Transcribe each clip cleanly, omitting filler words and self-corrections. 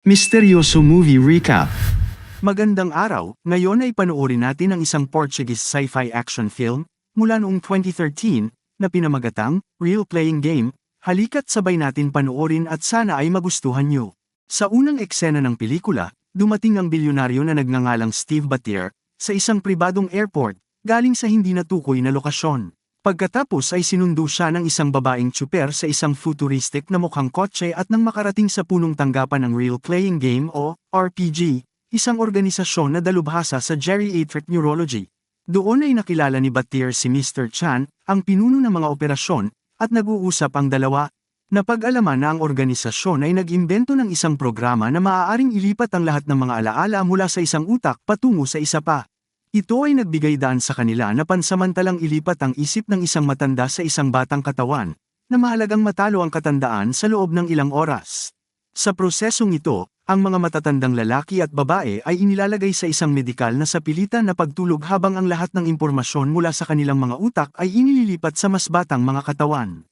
Misteryoso Movie Recap. Magandang araw, ngayon ay panoorin natin ang isang Portuguese sci-fi action film mula noong 2013 na pinamagatang Real Playing Game. Halika't sabay natin panoorin at sana ay magustuhan nyo. Sa unang eksena ng pelikula, dumating ang bilyonaryo na nagngangalang Steve Batier sa isang pribadong airport galing sa hindi natukoy na lokasyon. Pagkatapos ay sinundo siya ng isang babaeng tsuper sa isang futuristic na mukhang kotse at nang makarating sa punong tanggapan ng Real Playing Game o RPG, isang organisasyon na dalubhasa sa geriatric neurology. Doon ay nakilala ni Batier si Mr. Chan, ang pinuno ng mga operasyon, at nag-uusap ang dalawa. Napag-alaman na ang organisasyon ay nag-imbento ng isang programa na maaaring ilipat ang lahat ng mga alaala mula sa isang utak patungo sa isa pa. Ito ay nagbigay daan sa kanila na pansamantalang ilipat ang isip ng isang matanda sa isang batang katawan, na mahalagang matalo ang katandaan sa loob ng ilang oras. Sa prosesong ito, ang mga matatandang lalaki at babae ay inilalagay sa isang medikal na sapilitan na pagtulog habang ang lahat ng impormasyon mula sa kanilang mga utak ay inililipat sa mas batang mga katawan.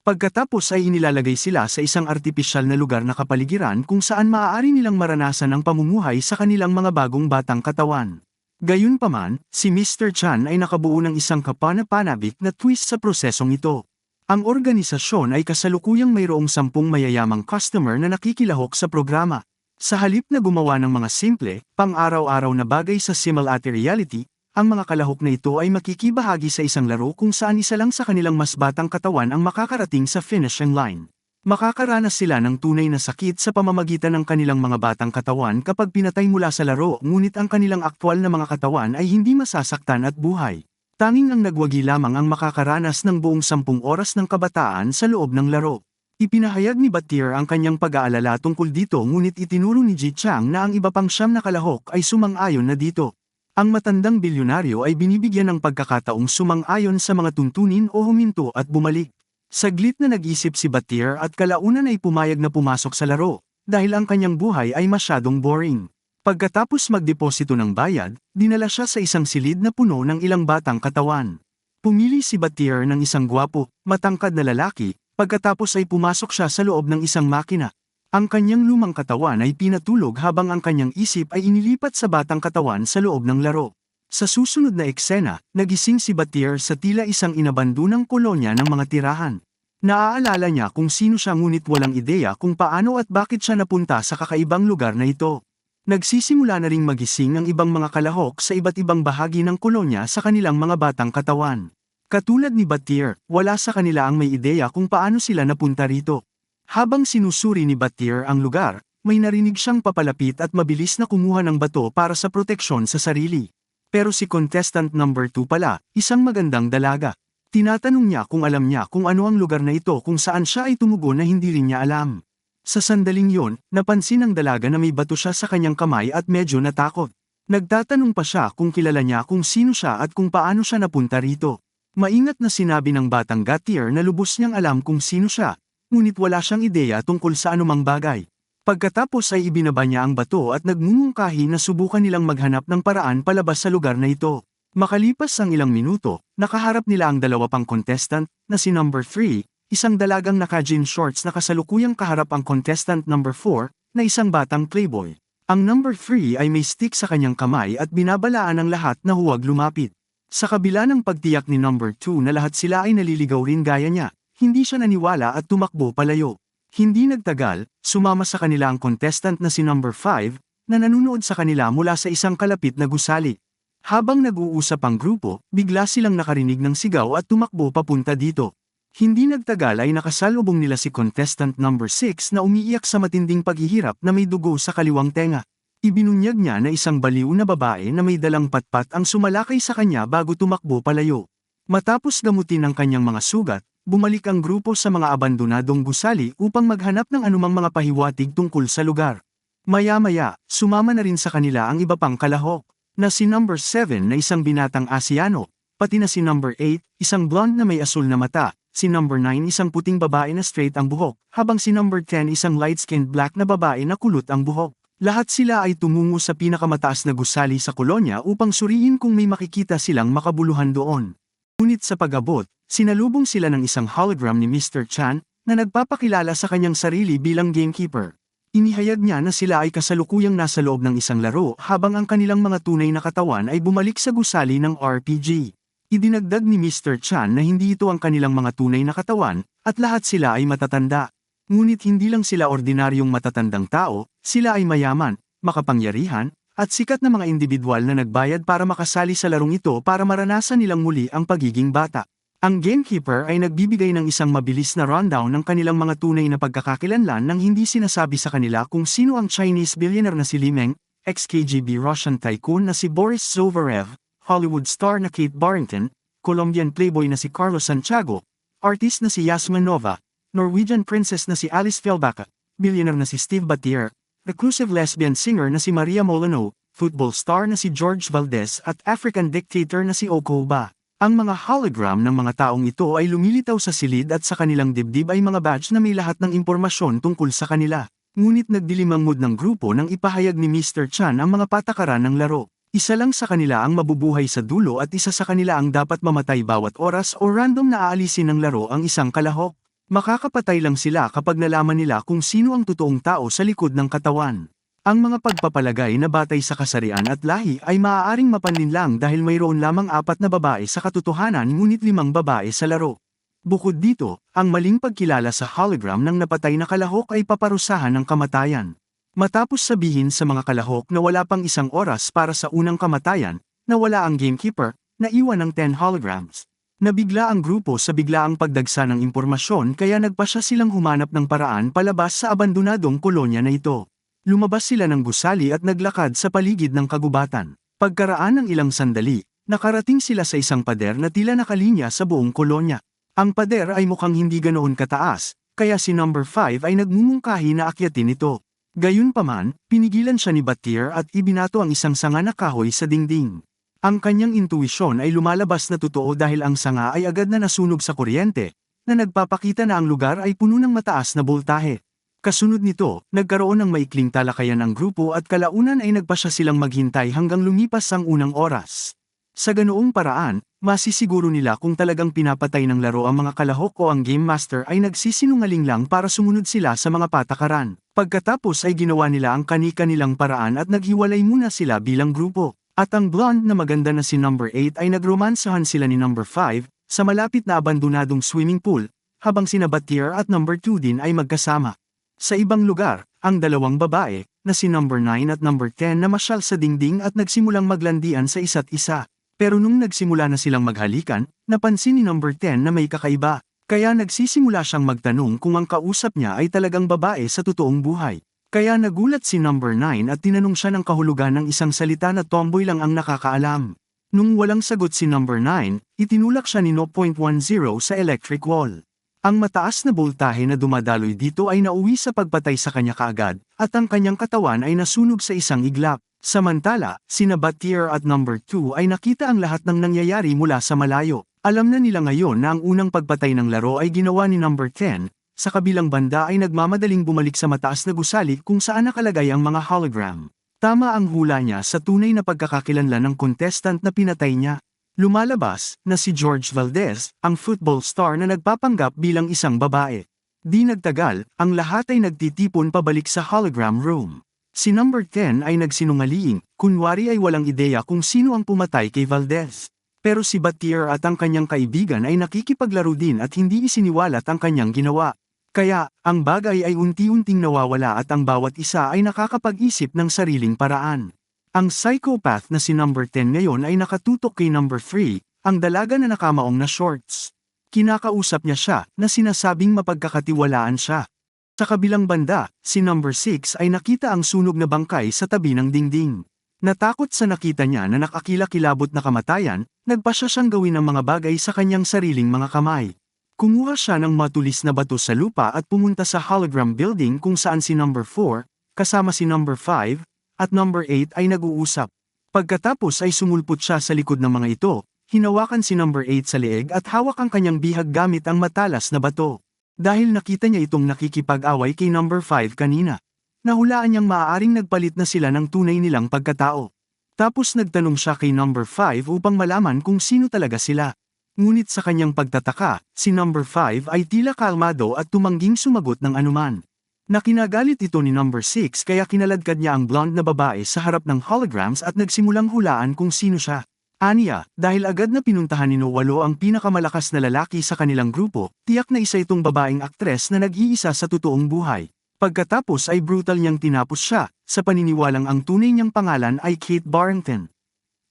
Pagkatapos ay inilalagay sila sa isang artipisyal na lugar na kapaligiran kung saan maaari nilang maranasan ang pamumuhay sa kanilang mga bagong batang katawan. Gayunpaman, si Mr. Chan ay nakabuo ng isang kapana-panabik na twist sa prosesong ito. Ang organisasyon ay kasalukuyang mayroong 10 mayayamang customer na nakikilahok sa programa. Sa halip na gumawa ng mga simple, pang-araw-araw na bagay sa simulate reality, ang mga kalahok na ito ay makikibahagi sa isang laro kung saan isa lang sa kanilang mas batang katawan ang makakarating sa finishing line. Makakaranas sila ng tunay na sakit sa pamamagitan ng kanilang mga batang katawan kapag pinatay mula sa laro, ngunit ang kanilang aktwal na mga katawan ay hindi masasaktan at buhay. Tanging ang nagwagi lamang ang makakaranas ng buong 10 oras ng kabataan sa loob ng laro. Ipinahayag ni Batier ang kanyang pag-aalala tungkol dito, ngunit itinuro ni Ji Chang na ang iba pang 9 na kalahok ay sumang-ayon na dito. Ang matandang bilyonaryo ay binibigyan ng pagkakataong sumang-ayon sa mga tuntunin o huminto at bumalik. Saglit na nag-isip si Batier at kalaunan ay pumayag na pumasok sa laro, dahil ang kanyang buhay ay masyadong boring. Pagkatapos magdeposito ng bayad, dinala siya sa isang silid na puno ng ilang batang katawan. Pumili si Batier ng isang gwapo, matangkad na lalaki, pagkatapos ay pumasok siya sa loob ng isang makina. Ang kanyang lumang katawan ay pinatulog habang ang kanyang isip ay inilipat sa batang katawan sa loob ng laro. Sa susunod na eksena, nagising si Batier sa tila isang inabandunang kolonya ng mga tirahan. Naaalala niya kung sino siya, ngunit walang ideya kung paano at bakit siya napunta sa kakaibang lugar na ito. Nagsisimula na ring magising ang ibang mga kalahok sa iba't ibang bahagi ng kolonya sa kanilang mga batang katawan. Katulad ni Batier, wala sa kanila ang may ideya kung paano sila napunta rito. Habang sinusuri ni Batier ang lugar, may narinig siyang papalapit at mabilis na kumuha ng bato para sa proteksyon sa sarili. Pero si contestant number 2 pala, isang magandang dalaga. Tinatanong niya kung alam niya kung ano ang lugar na ito kung saan siya ay tumugon na hindi rin niya alam. Sa sandaling yon, napansin ng dalaga na may bato siya sa kanyang kamay at medyo natakot. Nagtatanong pa siya kung kilala niya kung sino siya at kung paano siya napunta rito. Maingat na sinabi ng batang Batier na lubos niyang alam kung sino siya, ngunit wala siyang ideya tungkol sa anumang bagay. Pagkatapos ay ibinaba niya ang bato at nagmumungkahi na subukan nilang maghanap ng paraan palabas sa lugar na ito. Makalipas ang ilang minuto, nakaharap nila ang dalawa pang contestant, na si number 3, isang dalagang naka-jean shorts na kasalukuyang kaharap ang contestant number 4, na isang batang playboy. Ang number 3 ay may stick sa kanyang kamay at binabalaan ang lahat na huwag lumapit. Sa kabila ng pagtiyak ni number 2 na lahat sila ay naliligaw rin gaya niya, hindi siya naniwala at tumakbo palayo. Hindi nagtagal, sumama sa kanila ang contestant na si number 5, na nanunood sa kanila mula sa isang kalapit na gusali. Habang nag-uusap ang grupo, bigla silang nakarinig ng sigaw at tumakbo papunta dito. Hindi nagtagal ay nakasalubong nila si contestant number 6 na umiiyak sa matinding paghihirap na may dugo sa kaliwang tenga. Ibinunyag niya na isang baliw na babae na may dalang patpat ang sumalakay sa kanya bago tumakbo palayo. Matapos gamutin ang kanyang mga sugat, bumalik ang grupo sa mga abandonadong gusali upang maghanap ng anumang mga pahiwatig tungkol sa lugar. Maya-maya, sumama na rin sa kanila ang iba pang kalahok, na si number 7 na isang binatang Asiano, pati na si number 8, isang blonde na may asul na mata, si number 9 isang puting babae na straight ang buhok, habang si number 10 isang light-skinned black na babae na kulot ang buhok. Lahat sila ay tumungo sa pinakamataas na gusali sa kolonya upang suriin kung may makikita silang makabuluhan doon. Ngunit sa pag-abot, sinalubong sila ng isang hologram ni Mr. Chan, na nagpapakilala sa kanyang sarili bilang gamekeeper. Inihayag niya na sila ay kasalukuyang nasa loob ng isang laro habang ang kanilang mga tunay na katawan ay bumalik sa gusali ng RPG. Idinagdag ni Mr. Chan na hindi ito ang kanilang mga tunay na katawan, at lahat sila ay matatanda. Ngunit hindi lang sila ordinaryong matatandang tao, sila ay mayaman, makapangyarihan, at sikat na mga individual na nagbayad para makasali sa larong ito para maranasan nilang muli ang pagiging bata. Ang gamekeeper ay nagbibigay ng isang mabilis na rundown ng kanilang mga tunay na pagkakakilanlan nang hindi sinasabi sa kanila kung sino ang Chinese billionaire na si Li Meng, ex-KGB Russian tycoon na si Boris Zovarev, Hollywood star na Kate Barrington, Colombian playboy na si Carlos Santiago, artist na si Yasmin Nova, Norwegian princess na si Alice Fjellbacka, billionaire na si Steve Battier, reclusive lesbian singer na si Maria Molyneux, football star na si George Valdez at African dictator na si Oko Ba. Ang mga hologram ng mga taong ito ay lumilitaw sa silid at sa kanilang dibdib ay mga badge na may lahat ng impormasyon tungkol sa kanila. Ngunit nagdilim ang mood ng grupo nang ipahayag ni Mr. Chan ang mga patakaran ng laro. Isa lang sa kanila ang mabubuhay sa dulo at isa sa kanila ang dapat mamatay bawat oras o random na aalisin ng laro ang isang kalahok. Makakapatay lang sila kapag nalaman nila kung sino ang totoong tao sa likod ng katawan. Ang mga pagpapalagay na batay sa kasarian at lahi ay maaaring mapanlinlang dahil mayroon lamang 4 na babae sa katotohanan ngunit 5 babae sa laro. Bukod dito, ang maling pagkilala sa hologram ng napatay na kalahok ay paparusahan ng kamatayan. Matapos sabihin sa mga kalahok na wala pang 1 oras para sa unang kamatayan, na wala ang gamekeeper, naiwan ng 10 holograms. Nabigla ang grupo sa biglaang pagdagsa ng impormasyon kaya nagpasya silang humanap ng paraan palabas sa abandonadong kolonya na ito. Lumabas sila ng gusali at naglakad sa paligid ng kagubatan. Pagkaraan ng ilang sandali, nakarating sila sa isang pader na tila nakalinya sa buong kolonya. Ang pader ay mukhang hindi ganoon kataas, kaya si number 5 ay nagmumungkahi na akyatin ito. Gayunpaman, pinigilan siya ni Battier at ibinato ang isang sanga na kahoy sa dingding. Ang kanyang intuisyon ay lumalabas na totoo dahil ang sanga ay agad na nasunog sa kuryente, na nagpapakita na ang lugar ay puno ng mataas na boltahe. Kasunod nito, nagkaroon ng maikling talakayan ang grupo at kalaunan ay nagpasya silang maghintay hanggang lumipas ang unang oras. Sa ganoong paraan, masisiguro nila kung talagang pinapatay ng laro ang mga kalahok o ang Game Master ay nagsisinungaling lang para sumunod sila sa mga patakaran. Pagkatapos ay ginawa nila ang kani-kanilang paraan at naghiwalay muna sila bilang grupo. At ang blonde na maganda na si number 8 ay nagromansahan sila ni number 5 sa malapit na abandonadong swimming pool, habang sina Battier at number 2 din ay magkasama. Sa ibang lugar, ang dalawang babae, na si number 9 at number 10 na masyal sa dingding at nagsimulang maglandian sa isa't isa. Pero nung nagsimula na silang maghalikan, napansin ni number 10 na may kakaiba, kaya nagsisimula siyang magtanong kung ang kausap niya ay talagang babae sa totoong buhay. Kaya nagulat si number 9 at tinanong siya ng kahulugan ng isang salita na tomboy lang ang nakakaalam. Nung walang sagot si number 9, itinulak siya ni 0.10 sa electric wall. Ang mataas na boltahe na dumadaloy dito ay nauwi sa pagpatay sa kanya kaagad, at ang kanyang katawan ay nasunog sa isang iglap. Samantala, sina Battier at number 2 ay nakita ang lahat ng nangyayari mula sa malayo. Alam na nila ngayon na ang unang pagpatay ng laro ay ginawa ni number 10, sa kabilang banda ay nagmamadaling bumalik sa mataas na gusali kung saan nakalagay ang mga hologram. Tama ang hula niya sa tunay na pagkakakilanlan ng contestant na pinatay niya. Lumalabas na si George Valdez, ang football star na nagpapanggap bilang isang babae. Di nagtagal, ang lahat ay nagtitipon pabalik sa hologram room. Si number 10 ay nagsinungaling, kunwari ay walang ideya kung sino ang pumatay kay Valdez. Pero si Battier at ang kanyang kaibigan ay nakikipaglaro din at hindi isiniwalat ang kanyang ginawa. Kaya, ang bagay ay unti-unting nawawala at ang bawat isa ay nakakapag-isip ng sariling paraan. Ang psychopath na si number 10 ngayon ay nakatutok kay number 3, ang dalaga na nakamaong na shorts. Kinakausap niya siya na sinasabing mapagkakatiwalaan siya. Sa kabilang banda, si number 6 ay nakita ang sunog na bangkay sa tabi ng dingding. Natakot sa nakita niya na nakakilakilabot na kamatayan, nagpasya siyang gawin ang mga bagay sa kanyang sariling mga kamay. Kumuha siya ng matulis na bato sa lupa at pumunta sa hologram building kung saan si number 4, kasama si number 5, at number 8 ay nag-uusap. Pagkatapos ay sumulpot siya sa likod ng mga ito, hinawakan si number 8 sa leeg at hawak ang kanyang bihag gamit ang matalas na bato. Dahil nakita niya itong nakikipag-away kay number 5 kanina. Nahulaan niyang maaaring nagpalit na sila ng tunay nilang pagkatao. Tapos nagtanong siya kay number 5 upang malaman kung sino talaga sila. Ngunit sa kanyang pagtataka, si number 5 ay tila kalmado at tumangging sumagot ng anuman. Nakinagalit ito ni number 6 kaya kinaladkad niya ang blonde na babae sa harap ng holograms at nagsimulang hulaan kung sino siya. Aniya, dahil agad na pinuntahan ni Walo ang pinakamalakas na lalaki sa kanilang grupo, tiyak na isa itong babaeng aktres na nag-iisa sa totoong buhay. Pagkatapos ay brutal niyang tinapos siya, sa paniniwalang ang tunay niyang pangalan ay Kate Barrington.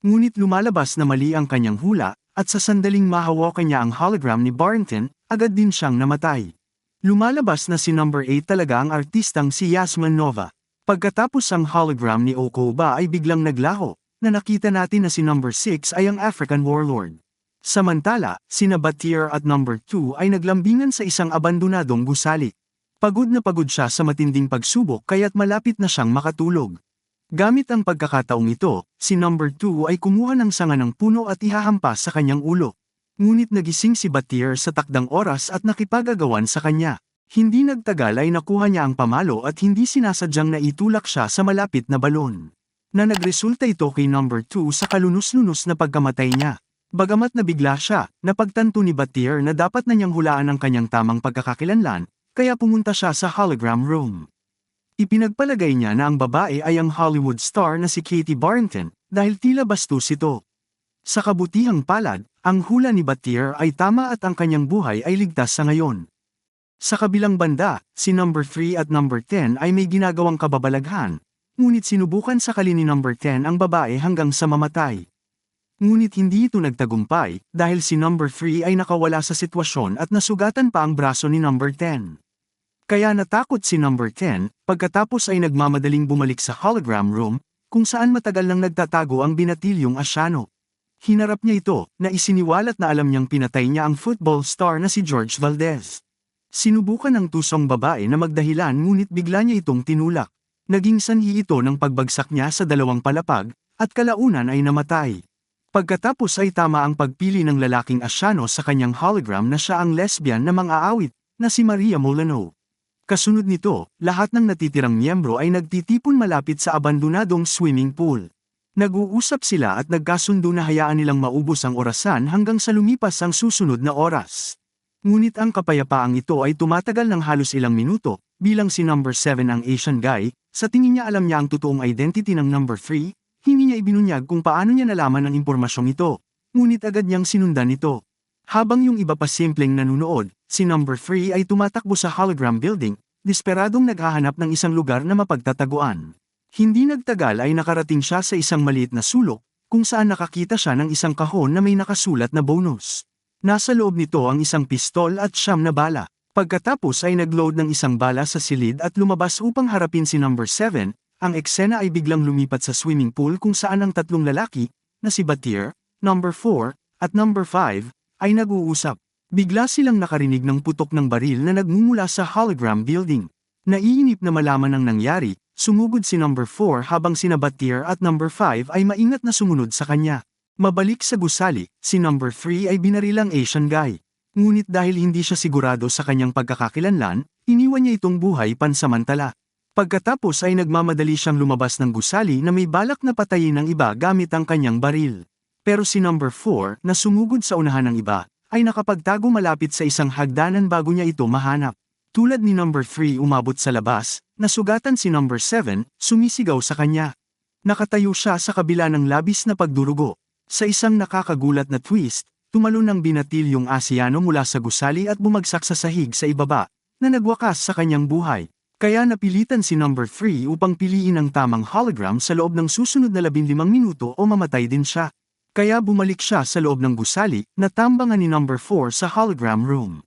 Ngunit lumalabas na mali ang kanyang hula, at sa sandaling mahawakan niya ang hologram ni Barrington, agad din siyang namatay. Lumalabas na si number 8 talaga ang artistang si Yasmin Nova. Pagkatapos ang hologram ni Okoba ay biglang naglaho, na nakita natin na si number 6 ay ang African warlord. Samantala, sina Batir at number 2 ay naglambingan sa isang abandonadong gusali. Pagod na pagod siya sa matinding pagsubok kaya't malapit na siyang makatulog. Gamit ang pagkakataong ito, si number 2 ay kumuha ng sanga ng puno at ihahampas sa kanyang ulo. Ngunit nagising si Batir sa takdang oras at nakipagagawan sa kanya. Hindi nagtagal ay nakuha niya ang pamalo at hindi sinasadyang naitulak siya sa malapit na balon. Na nagresulta ito kay number 2 sa kalunos-lunos na pagkamatay niya. Bagamat nabigla siya, napagtanto ni Batir na dapat na niyang hulaan ang kanyang tamang pagkakakilanlan, kaya pumunta siya sa hologram room. Ipinagpalagay niya na ang babae ay ang Hollywood star na si Katie Barrington, dahil tila bastos ito. Sa kabutihang palad, ang hula ni Batir ay tama at ang kanyang buhay ay ligtas sa ngayon. Sa kabilang banda, si number 3 at number 10 ay may ginagawang kababalaghan, ngunit sinubukan sakali ni number 10 ang babae hanggang sa mamatay. Ngunit hindi ito nagtagumpay, dahil si number 3 ay nakawala sa sitwasyon at nasugatan pa ang braso ni number 10. Kaya natakot si number 10, pagkatapos ay nagmamadaling bumalik sa hologram room, kung saan matagal nang nagtatago ang binatilyong Asyano. Hinarap niya ito, na isiniwalat na alam niyang pinatay niya ang football star na si George Valdez. Sinubukan ng tusong babae na magdahilan ngunit bigla niya itong tinulak. Naging sanhi ito ng pagbagsak niya sa dalawang palapag, at kalaunan ay namatay. Pagkatapos ay tama ang pagpili ng lalaking Asyano sa kanyang hologram na siya ang lesbian na mang-aawit, na si Maria Molyneux. Kasunod nito, lahat ng natitirang miyembro ay nagtitipon malapit sa abandonadong swimming pool. Nag-uusap sila at nagkasundo na hayaan nilang maubos ang orasan hanggang sa lumipas ang susunod na oras. Ngunit ang kapayapaang ito ay tumatagal ng halos ilang minuto, bilang si number 7 ang Asian guy, sa tingin niya alam niya ang totoong identity ng number 3, hindi niya ibinunyag kung paano niya nalaman ang impormasyong ito, ngunit agad niyang sinundan ito. Habang yung iba pa simpleng nanunood, si number 3 ay tumatakbo sa hologram building, desperadong naghahanap ng isang lugar na mapagtataguan. Hindi nagtagal ay nakarating siya sa isang maliit na sulok, kung saan nakakita siya ng isang kahon na may nakasulat na bonus. Nasa loob nito ang isang pistol at 9 na bala. Pagkatapos ay nagload ng isang bala sa silid at lumabas upang harapin si number 7, ang eksena ay biglang lumipat sa swimming pool kung saan ang tatlong lalaki, na si Batir, number 4, at number 5, ay nag-uusap. Bigla silang nakarinig ng putok ng baril na nagmumula sa hologram building. Naiinip na malaman ang nangyari, sumugod si number 4 habang sina Batir at number 5 ay maingat na sumunod sa kanya. Mabalik sa gusali, si number 3 ay binarilang Asian guy. Ngunit dahil hindi siya sigurado sa kanyang pagkakakilanlan, iniwan niya itong buhay pansamantala. Pagkatapos ay nagmamadali siyang lumabas ng gusali na may balak na patayin ng iba gamit ang kanyang baril. Pero si number 4, na sumugod sa unahan ng iba, ay nakapagtago malapit sa isang hagdanan bago niya ito mahanap. Tulad ni number 3 umabot sa labas, nasugatan si number 7, sumisigaw sa kanya. Nakatayo siya sa kabila ng labis na pagdurugo. Sa isang nakakagulat na twist, tumalon ang binatilyong Asyano mula sa gusali at bumagsak sa sahig sa ibaba, na nagwakas sa kanyang buhay. Kaya napilitan si number 3 upang piliin ang tamang hologram sa loob ng susunod na 15 minuto o mamatay din siya. Kaya bumalik siya sa loob ng gusali, na tambangan ni number 4 sa hologram room.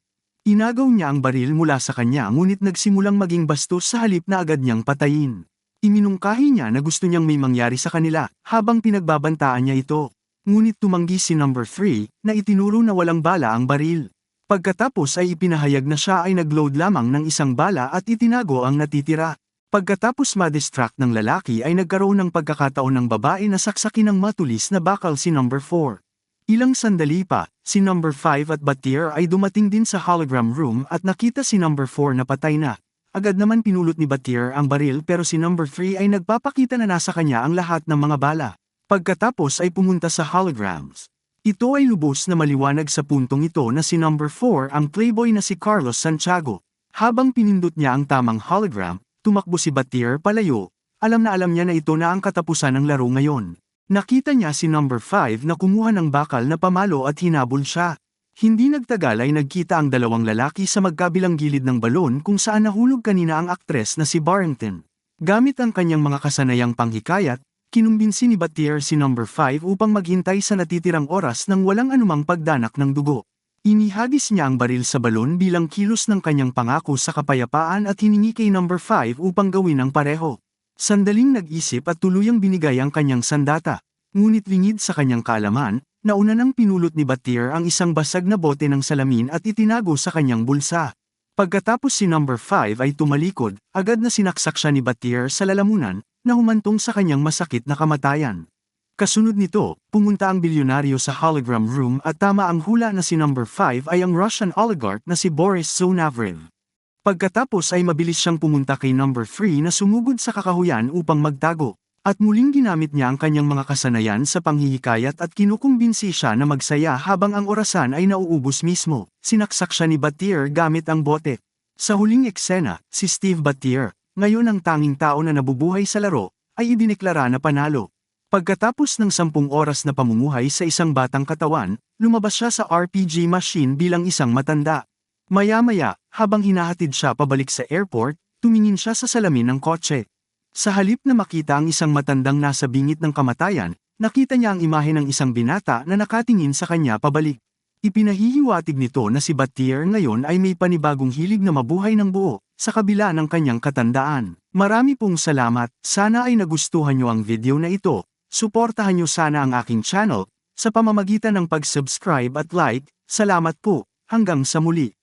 Inagaw niya ang baril mula sa kanya ngunit nagsimulang maging bastos sa halip na agad niyang patayin. Iminungkahi niya na gusto niyang may mangyari sa kanila, habang pinagbabantaan niya ito. Ngunit tumanggi si number 3, na itinuro na walang bala ang baril. Pagkatapos ay ipinahayag na siya ay nagload lamang ng isang bala at itinago ang natitira. Pagkatapos ma-distract ng lalaki ay nagkaroon ng pagkakataon ng babae na saksakin ng matulis na bakal si number 4. Ilang sandali pa, si number 5 at Batir ay dumating din sa hologram room at nakita si number 4 na patay na. Agad naman pinulot ni Batir ang baril pero si number 3 ay nagpapakita na nasa kanya ang lahat ng mga bala. Pagkatapos ay pumunta sa holograms. Ito ay lubos na maliwanag sa puntong ito na si number 4 ang playboy na si Carlos Santiago. Habang pinindot niya ang tamang hologram, tumakbo si Batier palayo. Alam niya na ito na ang katapusan ng laro ngayon. Nakita niya si number 5 na kumuha ng bakal na pamalo at hinabol siya. Hindi nagtagal ay nagkita ang dalawang lalaki sa magkabilang gilid ng balon kung saan nahulog kanina ang aktres na si Barrington. Gamit ang kanyang mga kasanayang panghikayat, kinumbinsi ni Batier si number 5 upang maghintay sa natitirang oras nang walang anumang pagdanak ng dugo. Inihagis niya ang baril sa balon bilang kilos ng kanyang pangako sa kapayapaan at hiningi kay number 5 upang gawin ang pareho. Sandaling nag-isip at tuluyang binigay ang kanyang sandata. Ngunit lingid sa kanyang kaalaman, nauna nang pinulot ni Batier ang isang basag na bote ng salamin at itinago sa kanyang bulsa. Pagkatapos si number 5 ay tumalikod, agad na sinaksak siya ni Batier sa lalamunan, na humantong sa kanyang masakit na kamatayan. Kasunod nito, pumunta ang bilyonaryo sa hologram room at tama ang hula na si number 5 ay ang Russian oligarch na si Boris Zonavrev. Pagkatapos ay mabilis siyang pumunta kay number 3 na sumugod sa kakahuyan upang magtago. At muling ginamit niya ang kanyang mga kasanayan sa panghihikayat at kinukumbinsi siya na magsaya habang ang orasan ay nauubos mismo. Sinaksak siya ni Batier gamit ang bote. Sa huling eksena, si Steve Batier, ngayon ang tanging tao na nabubuhay sa laro, ay idineklara na panalo. Pagkatapos ng 10 oras na pamumuhay sa isang batang katawan, lumabas siya sa RPG machine bilang isang matanda. Maya-maya, habang hinahatid siya pabalik sa airport, tumingin siya sa salamin ng kotse. Sa halip na makita ang isang matandang nasa bingit ng kamatayan, nakita niya ang imahe ng isang binata na nakatingin sa kanya pabalik. Ipinahihiwatig nito na si Batier ngayon ay may panibagong hilig na mabuhay ng buo, sa kabila ng kanyang katandaan. Marami pong salamat, sana ay nagustuhan niyo ang video na ito. Suportahan niyo sana ang aking channel, sa pamamagitan ng pag-subscribe at like. Salamat po, hanggang sa muli.